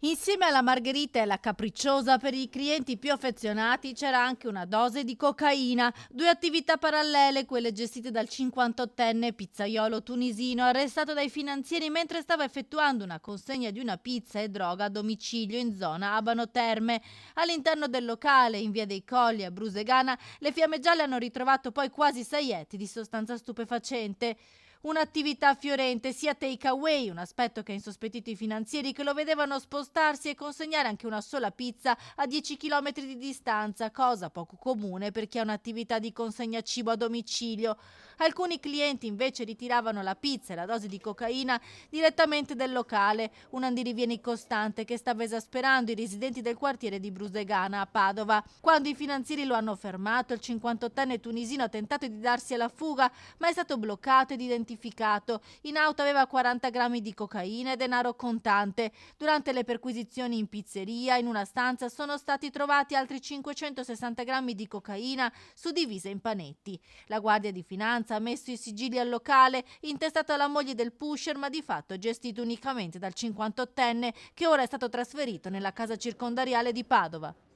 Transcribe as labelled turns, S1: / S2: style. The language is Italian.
S1: Insieme alla margherita e alla capricciosa, per i clienti più affezionati c'era anche una dose di cocaina. Due attività parallele, quelle gestite dal 58enne pizzaiolo tunisino arrestato dai finanzieri mentre stava effettuando una consegna di una pizza e droga a domicilio in zona Abano Terme. All'interno del locale, in via dei Colli a Brusegana, le fiamme gialle hanno ritrovato poi quasi 6 etti di sostanza stupefacente. Un'attività fiorente sia take away, un aspetto che ha insospettito i finanzieri che lo vedevano spostarsi e consegnare anche una sola pizza a 10 km di distanza, cosa poco comune per chi ha un'attività di consegna cibo a domicilio. Alcuni clienti invece ritiravano la pizza e la dose di cocaina direttamente del locale, un andirivieni costante che stava esasperando i residenti del quartiere di Brusegana a Padova. Quando i finanzieri lo hanno fermato, il 58enne tunisino ha tentato di darsi alla fuga, ma è stato bloccato ed identificato. In auto aveva 40 grammi di cocaina e denaro contante. Durante le perquisizioni in pizzeria, in una stanza, sono stati trovati altri 560 grammi di cocaina suddivisa in panetti. La Guardia di Finanza ha messo i sigilli al locale, intestato alla moglie del pusher, ma di fatto gestito unicamente dal 58enne, che ora è stato trasferito nella casa circondariale di Padova.